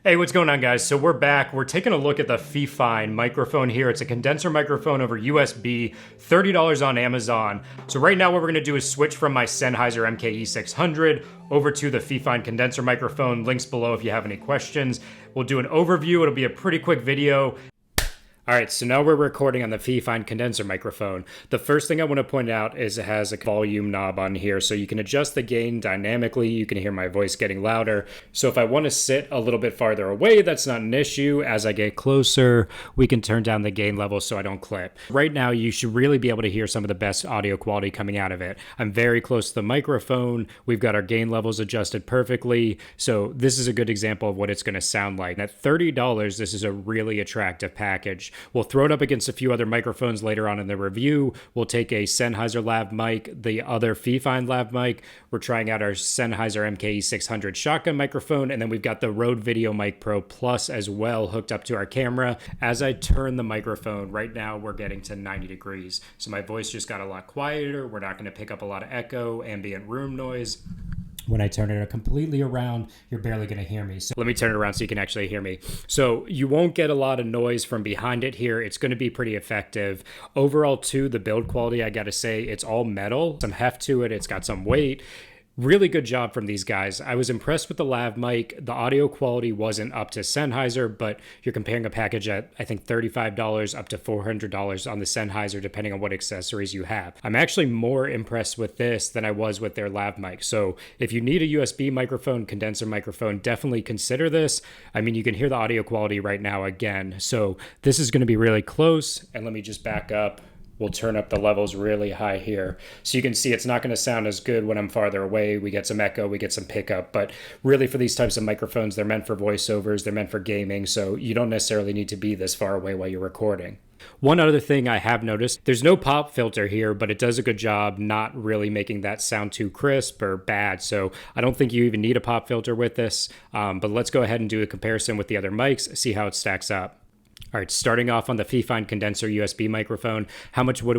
Hey, what's going on, guys? So we're back. We're taking a look at the FIFINE microphone here. It's a condenser microphone over USB, $30 on Amazon. So right now what we're gonna do is switch from my Sennheiser MKE600 over to the FIFINE condenser microphone. Links below if you have any questions. We'll do an overview. It'll be a pretty quick video. All right, so now we're recording on the FIFINE condenser microphone. The first thing I want to point out is it has a volume knob on here, so you can adjust the gain dynamically. You can hear my voice getting louder. So if I want to sit a little bit farther away, that's not an issue. As I get closer, we can turn down the gain level so I don't clip. Right now, you should really be able to hear some of the best audio quality coming out of it. I'm very close to the microphone. We've got our gain levels adjusted perfectly. So this is a good example of what it's going to sound like. At $30, this is a really attractive package. We'll throw it up against a few other microphones later on in the review. We'll take a Sennheiser Lav mic, the other FIFINE Lav mic. We're trying out our Sennheiser MKE600 shotgun microphone, and then we've got the Rode Video Mic Pro Plus as well hooked up to our camera. As I turn the microphone, right now we're getting to 90 degrees. So my voice just got a lot quieter. We're not going to pick up a lot of echo, ambient room noise. When I turn it completely around, you're barely going to hear me. So let me turn it around so you can actually hear me. So you won't get a lot of noise from behind it here. It's going to be pretty effective. Overall, too, the build quality, I got to say, it's all metal. Some heft to it. It's got some weight. Really good job from these guys. I was impressed with the Lav mic. The audio quality wasn't up to Sennheiser, but you're comparing a package at, I think, $35 up to $400 on the Sennheiser, depending on what accessories you have. I'm actually more impressed with this than I was with their Lav mic. So if you need a USB microphone, condenser microphone, definitely consider this. I mean, you can hear the audio quality right now again. So this is going to be really close. And let me just back up. We'll turn up the levels really high here. So you can see it's not going to sound as good when I'm farther away. We get some echo, we get some pickup, but really for these types of microphones, they're meant for voiceovers, they're meant for gaming, so you don't necessarily need to be this far away while you're recording. One other thing I have noticed, there's no pop filter here, but it does a good job not really making that sound too crisp or bad. So I don't think you even need a pop filter with this, but let's go ahead and do a comparison with the other mics, see how it stacks up. All right, starting off on the FIFINE condenser USB microphone, how much wood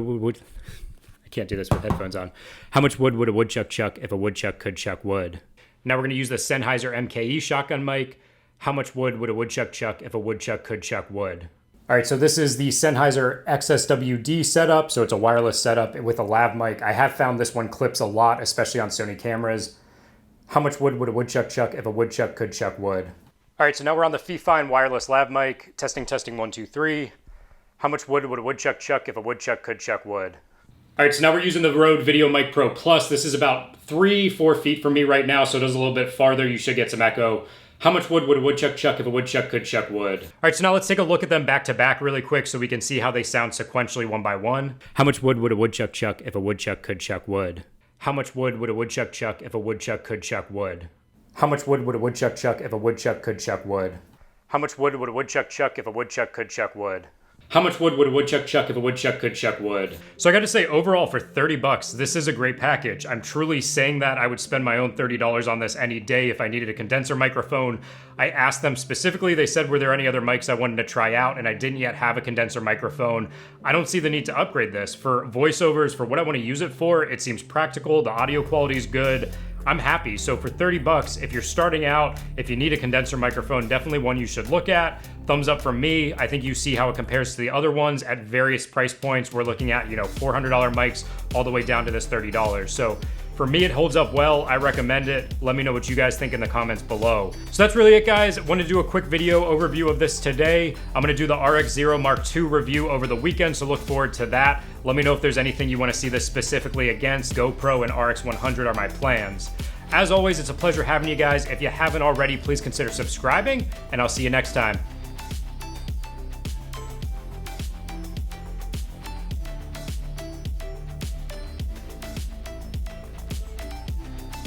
I can't do this with headphones on. How much wood would a woodchuck chuck if a woodchuck could chuck wood? Now we're going to use the Sennheiser MKE shotgun mic. How much wood would a woodchuck chuck if a woodchuck could chuck wood? All right, so this is the Sennheiser XSW-D setup. So it's a wireless setup with a Lav mic. I have found this one clips a lot, especially on Sony cameras. How much wood would a woodchuck chuck if a woodchuck could chuck wood? All right, so now we're on the FIFINE wireless Lav mic. Testing, 1, 2, 3. How much wood would a woodchuck chuck if a woodchuck could chuck wood? All right, so now we're using the Rode Video Mic Pro Plus. This is about 3-4 feet from me right now, so it is a little bit farther. You should get some echo. How much wood would a woodchuck chuck if a woodchuck could chuck wood? All right, so now let's take a look at them back to back really quick so we can see how they sound sequentially one by one. How much wood would a woodchuck chuck if a woodchuck could chuck wood? How much wood would a woodchuck chuck if a woodchuck could chuck wood? How much wood would a woodchuck chuck if a woodchuck could chuck wood? How much wood would a woodchuck chuck if a woodchuck could chuck wood? How much wood would a woodchuck chuck if a woodchuck could chuck wood? So I got to say, overall, for 30 bucks, this is a great package. I'm truly saying that. I would spend my own $30 on this any day if I needed a condenser microphone. I asked them specifically, they said, were there any other mics I wanted to try out? And I didn't yet have a condenser microphone. I don't see the need to upgrade this. For voiceovers, for what I want to use it for, it seems practical. The audio quality is good. I'm happy. So for 30 bucks, if you're starting out, if you need a condenser microphone, definitely one you should look at. Thumbs up from me. I think you see how it compares to the other ones at various price points. We're looking at, $400 mics all the way down to this $30. So for me, it holds up well. I recommend it. Let me know what you guys think in the comments below. So that's really it, guys. I want to do a quick video overview of this today. I'm going to do the RX0 Mark II review over the weekend, so look forward to that. Let me know if there's anything you want to see this specifically against. GoPro and RX100 are my plans. As always, it's a pleasure having you guys. If you haven't already, please consider subscribing, and I'll see you next time.